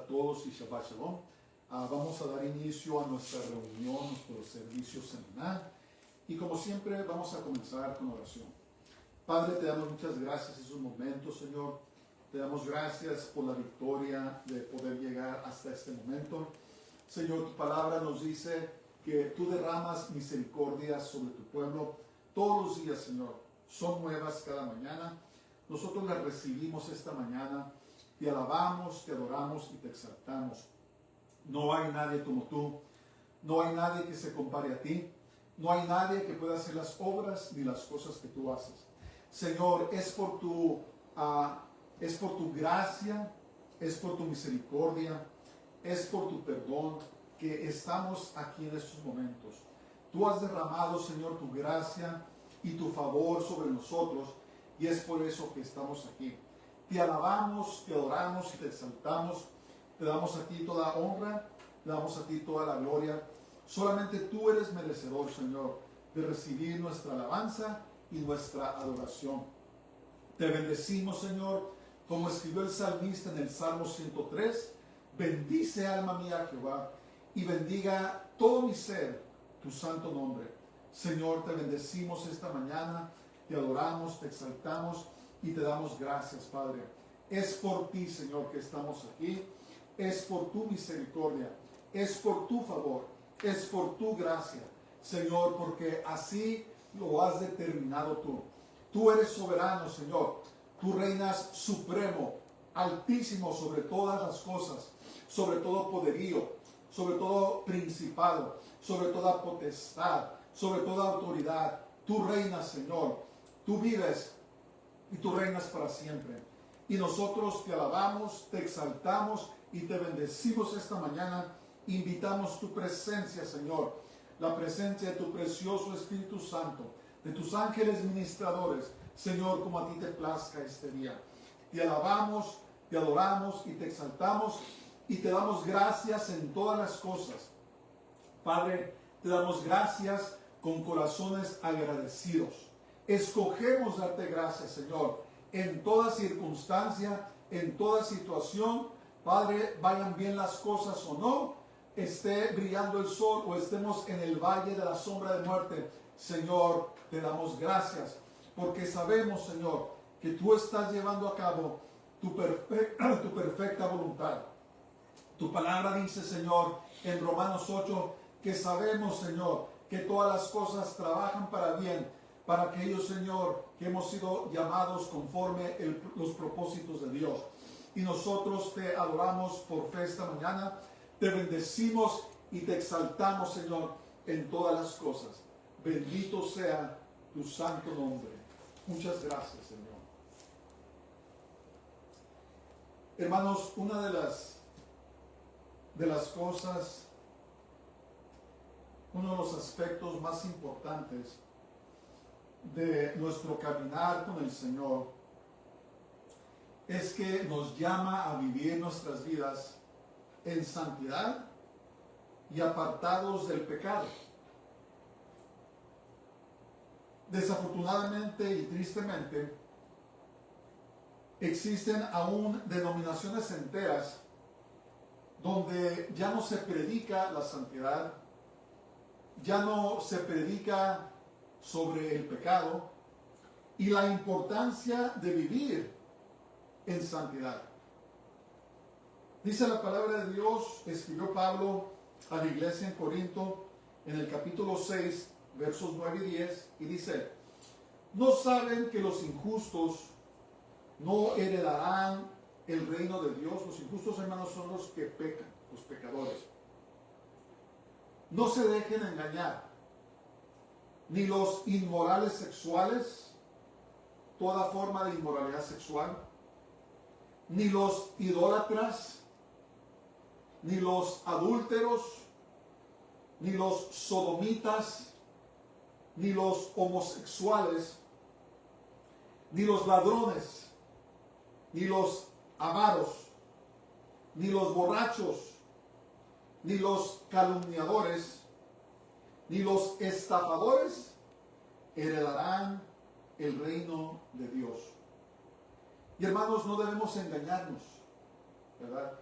todos y Shabbat Shalom. Vamos a dar inicio a nuestra reunión, nuestro servicio semanal. Y como siempre vamos a comenzar con oración. Padre, te damos muchas gracias en esos momentos, Señor. Te damos gracias por la victoria de poder llegar hasta este momento. Señor, tu palabra nos dice que tú derramas misericordia sobre tu pueblo todos los días, Señor. Son nuevas cada mañana. Nosotros las recibimos esta mañana. Te alabamos, te adoramos y te exaltamos. No hay nadie como tú. No hay nadie que se compare a ti. No hay nadie que pueda hacer las obras ni las cosas que tú haces. Señor, es por tu gracia, es por tu misericordia, es por tu perdón que estamos aquí en estos momentos. Tú has derramado, Señor, tu gracia y tu favor sobre nosotros y es por eso que estamos aquí. Te alabamos, te adoramos y te exaltamos. Te damos a ti toda honra, te damos a ti toda la gloria. Solamente tú eres merecedor, Señor, de recibir nuestra alabanza y nuestra adoración. Te bendecimos, Señor, como escribió el salmista en el Salmo 103. Bendice, alma mía, Jehová, y bendiga todo mi ser tu santo nombre. Señor, te bendecimos esta mañana, te adoramos, te exaltamos y te damos gracias, Padre. Es por ti, Señor, que estamos aquí. Es por tu misericordia, es por tu favor, es por tu gracia, Señor, porque así lo has determinado tú. Tú eres soberano, Señor. Tú reinas supremo, altísimo sobre todas las cosas, sobre todo poderío, sobre todo principado, sobre toda potestad, sobre toda autoridad. Tú reinas, Señor. Tú vives y tú reinas para siempre. Y nosotros te alabamos, te exaltamos y te bendecimos esta mañana. Invitamos tu presencia, Señor, la presencia de tu precioso Espíritu Santo, de tus ángeles ministradores, Señor, como a ti te plazca este día. Te alabamos, te adoramos y te exaltamos y te damos gracias en todas las cosas. Padre, te damos gracias con corazones agradecidos. Escogemos darte gracias, Señor, en toda circunstancia, en toda situación. Padre, vayan bien las cosas o no, esté brillando el sol o estemos en el valle de la sombra de muerte, Señor, te damos gracias, porque sabemos, Señor, que tú estás llevando a cabo tu perfecta voluntad. Tu palabra dice, Señor, en Romanos 8, que sabemos, Señor, que todas las cosas trabajan para bien, para aquellos, Señor, que hemos sido llamados conforme los propósitos de Dios. Y nosotros te adoramos por fe esta mañana, te bendecimos y te exaltamos, Señor, en todas las cosas. Bendito sea tu santo nombre. Muchas gracias, Señor. Hermanos, una de las cosas, uno de los aspectos más importantes de nuestro caminar con el Señor es que nos llama a vivir nuestras vidas en santidad y apartados del pecado. Desafortunadamente y tristemente, existen aún denominaciones enteras donde ya no se predica la santidad, ya no se predica sobre el pecado y la importancia de vivir en santidad. Dice la palabra de Dios, escribió Pablo a la iglesia en Corinto en el capítulo 6, versos 9 y 10, y dice: ¿no saben que los injustos no heredarán el reino de Dios? Los injustos, hermanos, son los que pecan, los pecadores. No se dejen engañar, ni los inmorales sexuales, toda forma de inmoralidad sexual, ni los idólatras, ni los adúlteros, ni los sodomitas, ni los homosexuales, ni los ladrones, ni los avaros, ni los borrachos, ni los calumniadores, ni los estafadores heredarán el reino de Dios. Y hermanos, no debemos engañarnos, ¿verdad?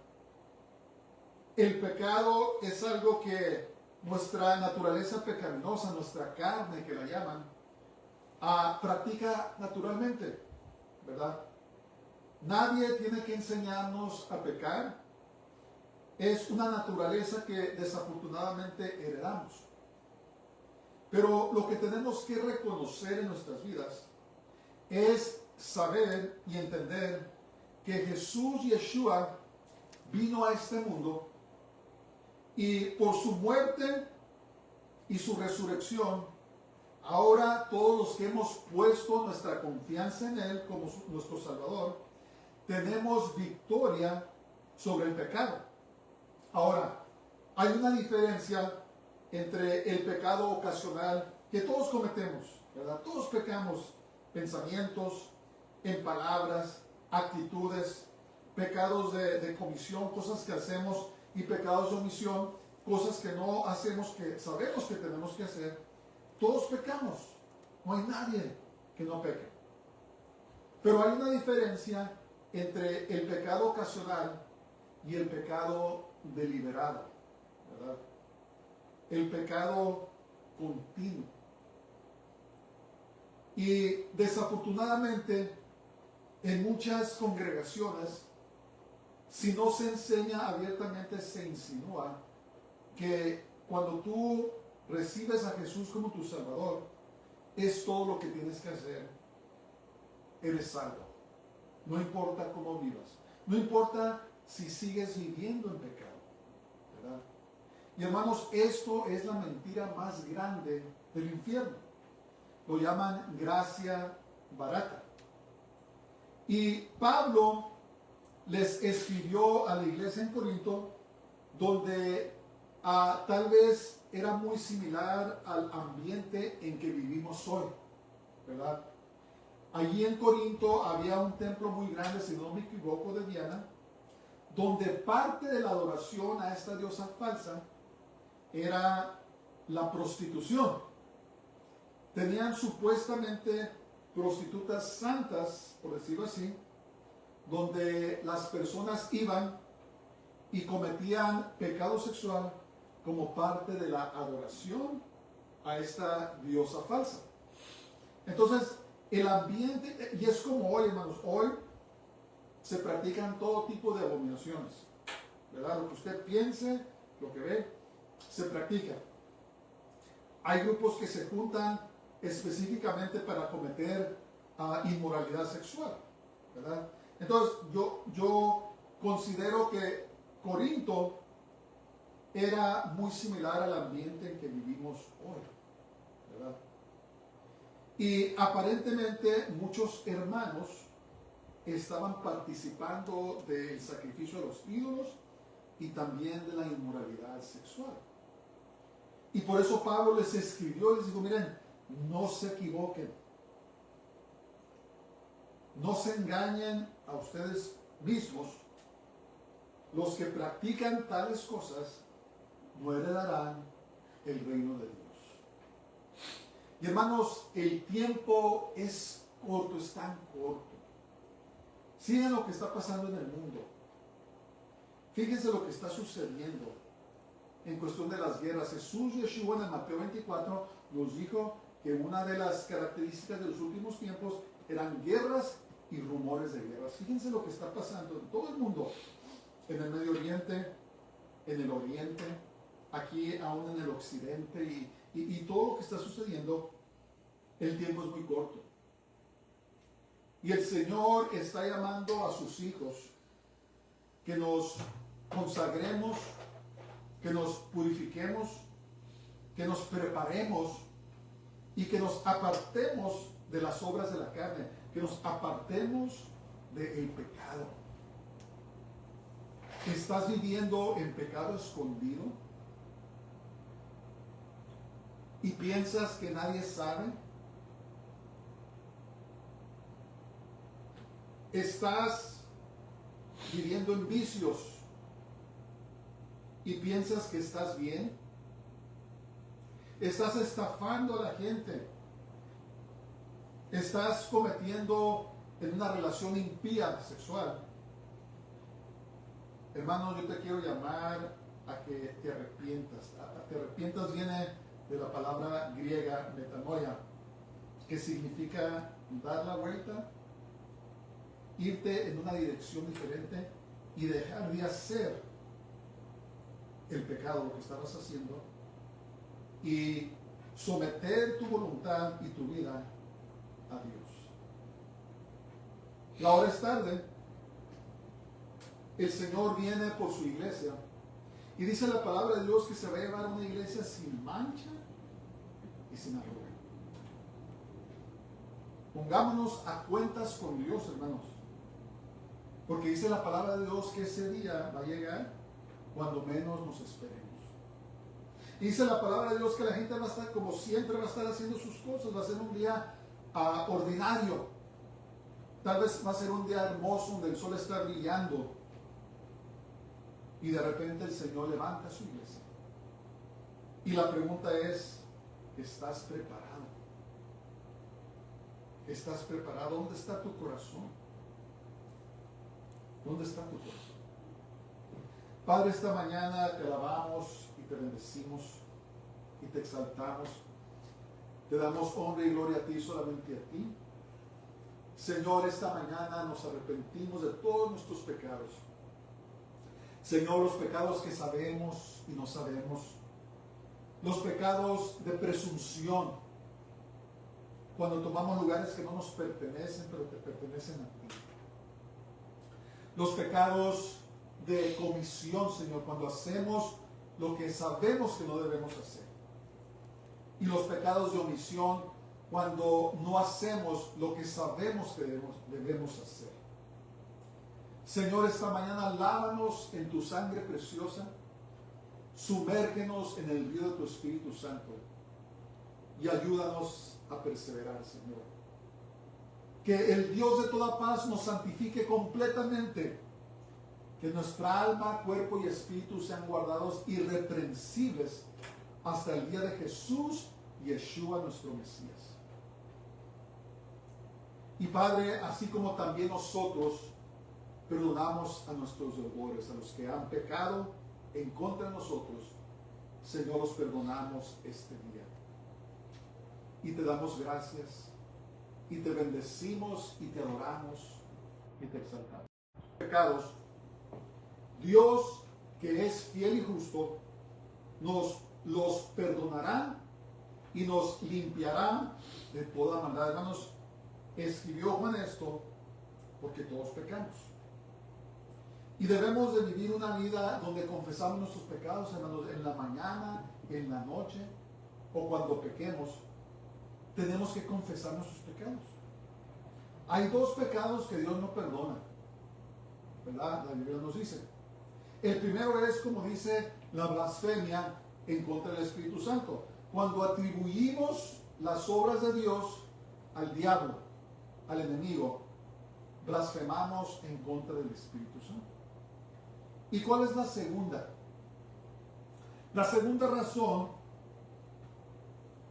El pecado es algo que nuestra naturaleza pecaminosa, nuestra carne que la llaman, practica naturalmente, ¿verdad? Nadie tiene que enseñarnos a pecar. Es una naturaleza que desafortunadamente heredamos. Pero lo que tenemos que reconocer en nuestras vidas es saber y entender que Jesús Yeshua vino a este mundo y por su muerte y su resurrección, ahora todos los que hemos puesto nuestra confianza en Él como nuestro Salvador, tenemos victoria sobre el pecado. Ahora, hay una diferencia entre el pecado ocasional que todos cometemos, ¿verdad? Todos pecamos, pensamientos, en palabras, actitudes, pecados de comisión, cosas que hacemos, y pecados de omisión, cosas que no hacemos, que sabemos que tenemos que hacer. Todos pecamos, no hay nadie que no peque. Pero hay una diferencia entre el pecado ocasional y el pecado deliberado, ¿verdad? El pecado continuo. Y desafortunadamente, en muchas congregaciones, si no se enseña abiertamente, se insinúa que cuando tú recibes a Jesús como tu Salvador, es todo lo que tienes que hacer. Eres salvo. No importa cómo vivas. No importa si sigues viviendo en pecado, ¿verdad? Y hermanos, esto es la mentira más grande del infierno. Lo llaman gracia barata. Y Pablo les escribió a la iglesia en Corinto, donde tal vez era muy similar al ambiente en que vivimos hoy, ¿verdad? Allí en Corinto había un templo muy grande, si no me equivoco, de Diana, donde parte de la adoración a esta diosa falsa era la prostitución. Tenían supuestamente prostitutas santas, por decirlo así, donde las personas iban y cometían pecado sexual como parte de la adoración a esta diosa falsa. Entonces, el ambiente, y es como hoy, hermanos, hoy se practican todo tipo de abominaciones, ¿verdad? Lo que usted piense, lo que ve, se practica. Hay grupos que se juntan específicamente para cometer inmoralidad sexual, ¿verdad? Entonces, yo considero que Corinto era muy similar al ambiente en que vivimos hoy, ¿verdad? Y aparentemente muchos hermanos estaban participando del sacrificio de los ídolos y también de la inmoralidad sexual. Y por eso Pablo les escribió y les dijo, miren, no se equivoquen. No se engañen a ustedes mismos. Los que practican tales cosas no heredarán el reino de Dios. Y hermanos, el tiempo es corto, es tan corto. Sigan lo que está pasando en el mundo. Fíjense lo que está sucediendo en cuestión de las guerras. Jesús Yeshua en el Mateo 24 nos dijo que una de las características de los últimos tiempos eran guerras y rumores de guerras. Fíjense lo que está pasando en todo el mundo, en el Medio Oriente, en el Oriente, aquí aún en el Occidente, y todo lo que está sucediendo. El tiempo es muy corto. Y el Señor está llamando a sus hijos que nos consagremos, que nos purifiquemos, que nos preparemos y que nos apartemos de las obras de la carne, que nos apartemos del pecado. ¿Estás viviendo en pecado escondido? ¿Y piensas que nadie sabe? ¿Estás viviendo en vicios y piensas que estás bien? ¿Estás estafando a la gente? ¿Estás cometiendo en una relación impía sexual? Hermano, yo te quiero llamar a que te arrepientas. Te arrepientas viene de la palabra griega metanoia, que significa dar la vuelta, irte en una dirección diferente y dejar de hacer el pecado, lo que estabas haciendo, y someter tu voluntad y tu vida a Dios. La hora es tarde. El Señor viene por su iglesia. Y dice la palabra de Dios que se va a llevar una iglesia sin mancha y sin arruga. Pongámonos a cuentas con Dios, hermanos. Porque dice la palabra de Dios que ese día va a llegar cuando menos nos esperemos. Y dice la palabra de Dios que la gente va a estar como siempre, va a estar haciendo sus cosas. Va a ser un día ordinario. Tal vez va a ser un día hermoso donde el sol está brillando. Y de repente el Señor levanta su iglesia. Y la pregunta es, ¿estás preparado? ¿Estás preparado? ¿Dónde está tu corazón? ¿Dónde está tu corazón? Padre, esta mañana te alabamos y te bendecimos y te exaltamos. Te damos honra y gloria a ti, solamente a ti. Señor, esta mañana nos arrepentimos de todos nuestros pecados. Señor, los pecados que sabemos y no sabemos. Los pecados de presunción. Cuando tomamos lugares que no nos pertenecen, pero te pertenecen a ti. Los pecados de comisión, Señor, cuando hacemos lo que sabemos que no debemos hacer. Y los pecados de omisión, cuando no hacemos lo que sabemos que debemos hacer. Señor, esta mañana lávanos en tu sangre preciosa, sumérgenos en el río de tu Espíritu Santo y ayúdanos a perseverar, Señor. Que el Dios de toda paz nos santifique completamente, que nuestra alma, cuerpo y espíritu sean guardados irreprensibles hasta el día de Jesús, Yeshua, nuestro Mesías. Y Padre, así como también nosotros perdonamos a nuestros deudores, a los que han pecado en contra de nosotros, Señor, los perdonamos este día. Y te damos gracias, y te bendecimos, y te adoramos, y te exaltamos. Pecados, Dios, que es fiel y justo, nos los perdonará y nos limpiará de toda maldad. Hermanos, escribió Juan esto porque todos pecamos. Y debemos de vivir una vida donde confesamos nuestros pecados, hermanos, en la mañana, en la noche, o cuando pequemos, tenemos que confesar nuestros pecados. Hay dos pecados que Dios no perdona, ¿verdad? La Biblia nos dice. El primero es, como dice, la blasfemia en contra del Espíritu Santo. Cuando atribuimos las obras de Dios al diablo, al enemigo, blasfemamos en contra del Espíritu Santo. ¿Y cuál es la segunda? La segunda razón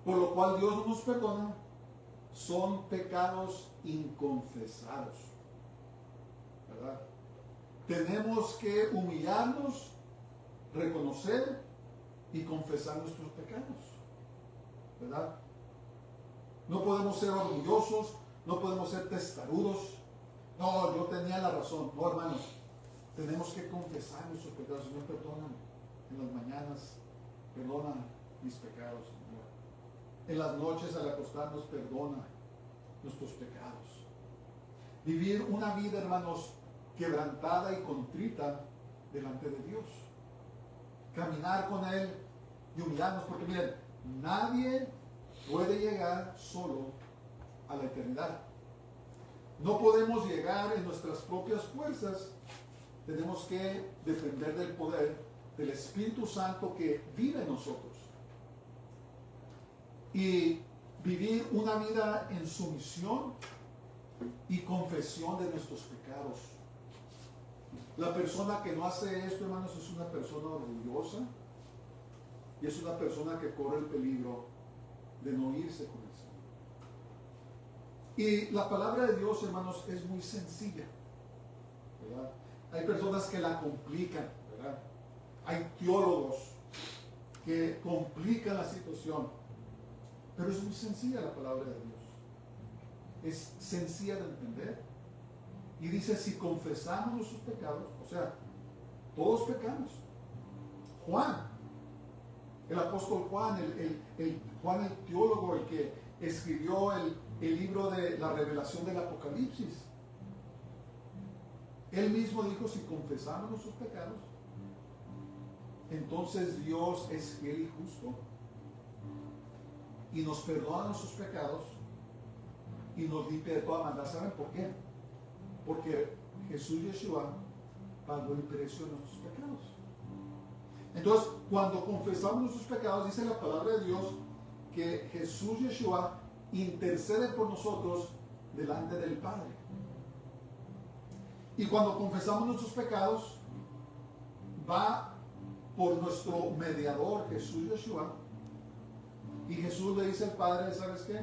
por lo cual Dios no nos perdona son pecados inconfesados, ¿verdad? Tenemos que humillarnos, reconocer y confesar nuestros pecados, ¿verdad? No podemos ser orgullosos, no podemos ser testarudos. No, yo tenía la razón. No, hermanos, tenemos que confesar nuestros pecados. Señor, perdóname en las mañanas, perdona mis pecados, Señor. En las noches al acostarnos, perdona nuestros pecados. Vivir una vida, hermanos, quebrantada y contrita delante de Dios. Caminar con Él y humillarnos, porque miren, nadie puede llegar solo a la eternidad. No podemos llegar en nuestras propias fuerzas. Tenemos que depender del poder del Espíritu Santo que vive en nosotros. Y vivir una vida en sumisión y confesión de nuestros pecados. La persona que no hace esto, hermanos, es una persona orgullosa y es una persona que corre el peligro de no irse con el Señor. Y la palabra de Dios, hermanos, es muy sencilla, ¿verdad? Hay personas que la complican, ¿verdad? Hay teólogos que complican la situación, pero es muy sencilla la palabra de Dios. Es sencilla de entender. Y dice, si confesamos nuestros pecados, o sea, todos pecamos. Juan, el apóstol Juan, Juan el teólogo, el que escribió el libro de la revelación del Apocalipsis, él mismo dijo, si confesamos nuestros pecados, entonces Dios es fiel y justo y nos perdona nuestros pecados y nos limpia de toda maldad. ¿Saben por qué? Porque Jesús Yeshua pagó el precio de nuestros pecados. Entonces, cuando confesamos nuestros pecados, dice la palabra de Dios que Jesús Yeshua intercede por nosotros delante del Padre. Y cuando confesamos nuestros pecados, va por nuestro mediador, Jesús Yeshua, y Jesús le dice al Padre, ¿sabes qué?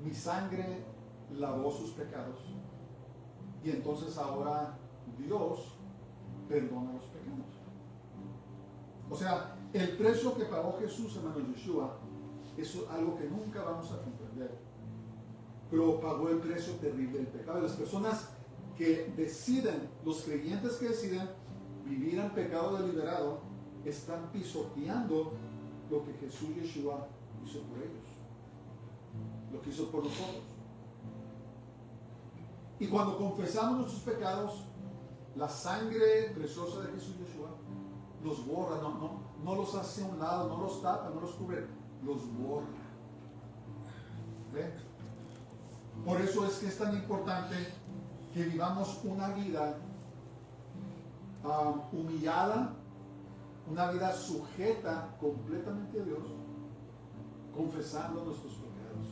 Mi sangre lavó sus pecados, y entonces ahora Dios perdona los pecados. O sea, el precio que pagó Jesús, hermano Yeshua, es algo que nunca vamos a comprender, pero pagó el precio terrible del pecado. Y las personas que deciden, los creyentes que deciden vivir en pecado deliberado, están pisoteando lo que Jesús Yeshua hizo por ellos, lo que hizo por nosotros. Y cuando confesamos nuestros pecados, la sangre preciosa de Jesús Yeshua los borra, no los hace a un lado, no los tapa, no los cubre, los borra. ¿Ven? Por eso es que es tan importante que vivamos una vida humillada, una vida sujeta completamente a Dios, confesando nuestros pecados.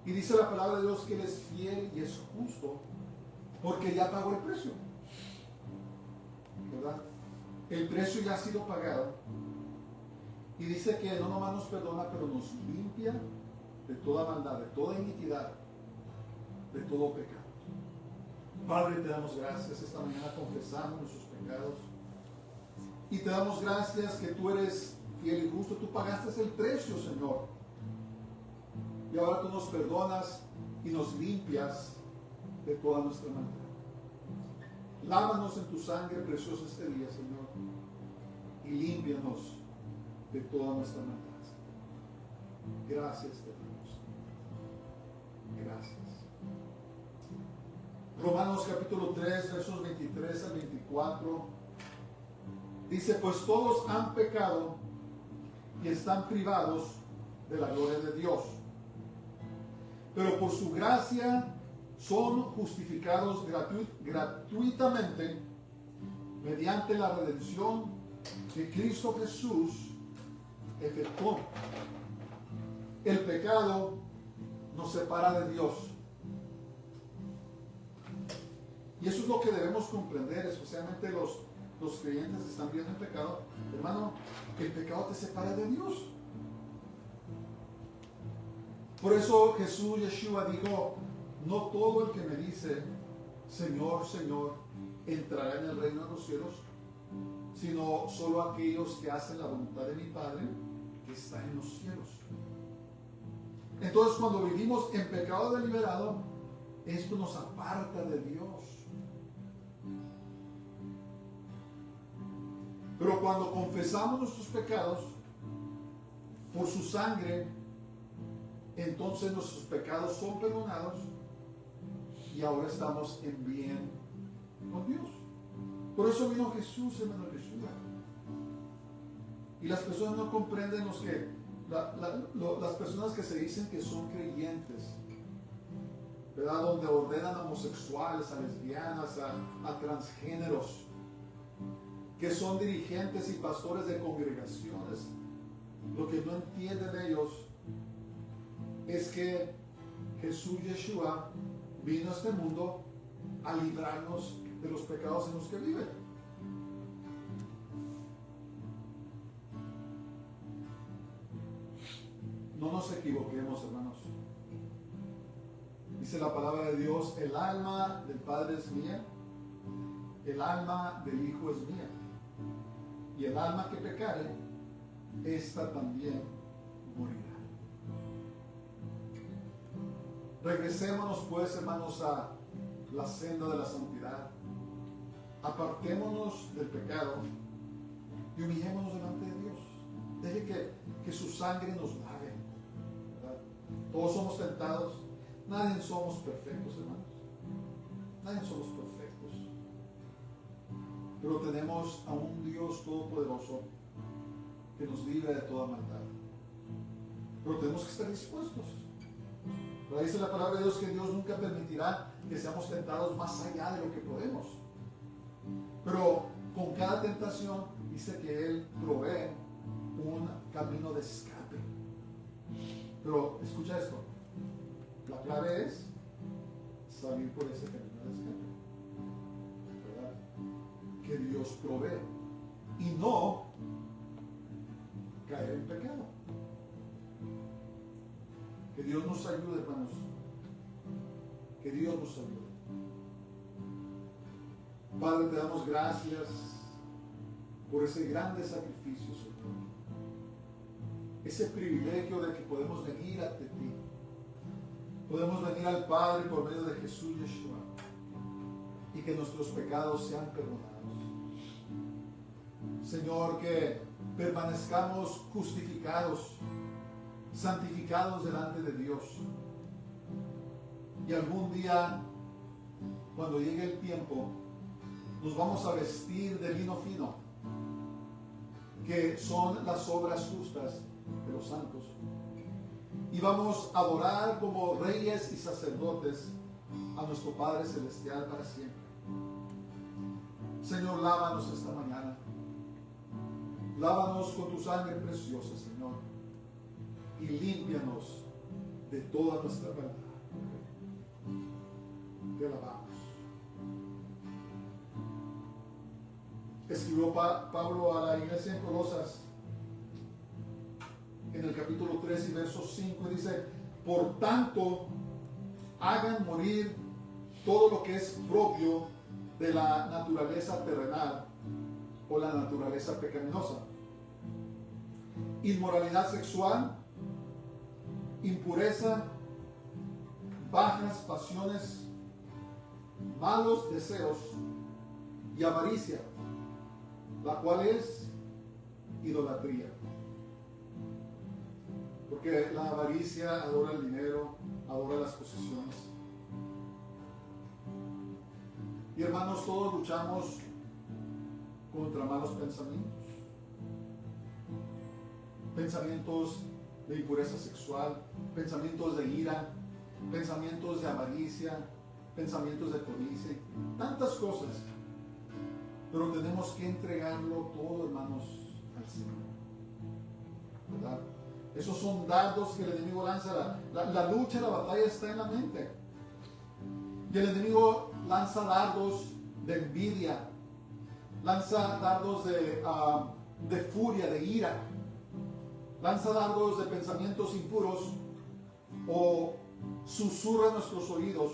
Y dice la palabra de Dios que Él es fiel y es justo porque ya pagó el precio, ¿verdad? El precio ya ha sido pagado. Y dice que no nomás nos perdona, pero nos limpia de toda maldad, de toda iniquidad, de todo pecado. Padre, te damos gracias esta mañana, confesamos nuestros pecados. Y te damos gracias que tú eres fiel y justo. Tú pagaste el precio, Señor. Y ahora tú nos perdonas y nos limpias de toda nuestra maldad. Lávanos en tu sangre preciosa este día, Señor. Y límpianos de toda nuestra maldad. Gracias, te damos. Gracias. Romanos capítulo 3, versos 23 al 24. Dice, pues todos han pecado y están privados de la gloria de Dios. Pero por su gracia son justificados gratuitamente mediante la redención que Cristo Jesús efectuó. El pecado nos separa de Dios. Y eso es lo que debemos comprender, especialmente los creyentes que están viviendo el pecado. Hermano, el pecado te separa de Dios. Por eso Jesús Yeshua dijo, no todo el que me dice, Señor, Señor, entrará en el reino de los cielos, sino solo aquellos que hacen la voluntad de mi Padre que está en los cielos. Entonces, cuando vivimos en pecado deliberado, esto nos aparta de Dios. Pero cuando confesamos nuestros pecados por su sangre, entonces nuestros pecados son perdonados y ahora estamos en bien con Dios. Por eso vino Jesús, hermano Yeshua. Y las personas no comprenden las personas que se dicen que son creyentes, ¿verdad? Donde ordenan a homosexuales, a lesbianas, a transgéneros, que son dirigentes y pastores de congregaciones. Lo que no entienden ellos es que Jesús Yeshua vino a este mundo a librarnos de los pecados en los que viven. No nos equivoquemos, hermanos. Dice la palabra de Dios, el alma del Padre es mía, el alma del Hijo es mía. Y el alma que pecare, esta también morirá. Regresémonos pues, hermanos, a la senda de la santidad. Apartémonos del pecado y humillémonos delante de Dios. Deje que su sangre nos lave, ¿verdad? Todos somos tentados. Nadie somos perfectos, hermanos. Nadie somos perfectos. Pero tenemos a un Dios todopoderoso que nos libre de toda maldad. Pero tenemos que estar dispuestos. Pero dice la palabra de Dios que Dios nunca permitirá que seamos tentados más allá de lo que podemos. Pero con cada tentación dice que Él provee un camino de escape. Pero escucha esto. La clave es salir por ese camino de escape, ¿verdad? Que Dios provee y no caer en pecado. Que Dios nos ayude, hermanos. Que Dios nos ayude. Padre, te damos gracias por ese grande sacrificio, Señor. Ese privilegio de que podemos venir ante ti. Podemos venir al Padre por medio de Jesús Yeshua y que nuestros pecados sean perdonados. Señor, que permanezcamos justificados, santificados delante de Dios. Y algún día, cuando llegue el tiempo, nos vamos a vestir de lino fino, que son las obras justas de los santos. Y vamos a adorar como reyes y sacerdotes a nuestro Padre Celestial para siempre. Señor, lávanos esta mañana. Lávanos con tu sangre preciosa, Señor. Y límpianos de toda nuestra maldad. Te alabamos. Escribió Pablo a la iglesia en Colosas, en el capítulo 3 y verso 5, y dice: por tanto, hagan morir todo lo que es propio de la naturaleza terrenal o la naturaleza pecaminosa. Inmoralidad sexual, impureza, bajas pasiones, malos deseos y avaricia, la cual es idolatría. Porque la avaricia adora el dinero, adora las posesiones. Y hermanos, todos luchamos contra malos pensamientos. Pensamientos de impureza sexual, pensamientos de ira, pensamientos de avaricia, pensamientos de codicia, tantas cosas. Pero tenemos que entregarlo todo, hermanos, al Señor, ¿verdad? Esos son dardos que el enemigo lanza. La lucha, la batalla está en la mente. Y el enemigo lanza dardos de envidia, lanza dardos de furia, de ira, lanza dardos de pensamientos impuros, o susurra en nuestros oídos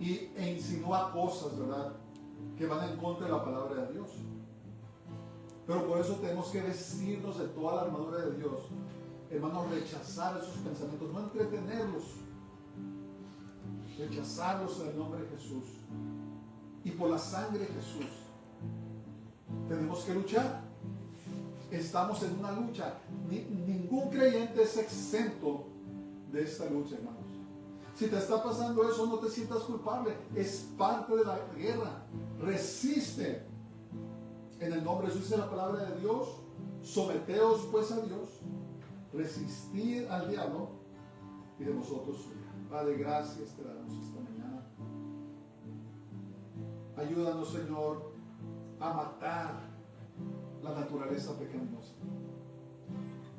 e insinúa cosas, ¿verdad?, que van en contra de la palabra de Dios. Pero por eso tenemos que vestirnos de toda la armadura de Dios, hermanos, rechazar esos pensamientos, no entretenerlos, rechazarlos en el nombre de Jesús. Y por la sangre de Jesús tenemos que luchar. Estamos en una lucha. Ningún creyente es exento de esta lucha, hermanos. Si te está pasando eso, no te sientas culpable. Es parte de la guerra. Resiste. En el nombre de Jesús, dice la palabra de Dios: someteos pues a Dios, resistir al diablo y de vosotros huirá. Padre, gracias te damos esta mañana. Ayúdanos, Señor, a matar la naturaleza pecaminosa.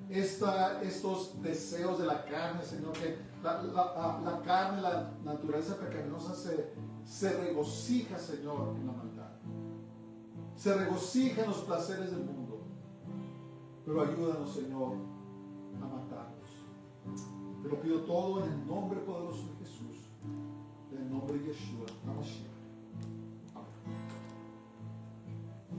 Estos deseos de la carne, Señor, que la carne, la naturaleza pecaminosa se regocija, Señor, en la maldad. Se regocija en los placeres del mundo. Pero ayúdanos, Señor, a matarlos. Te lo pido todo en el nombre poderoso de Jesús, en el nombre de Yeshua HaMashiach.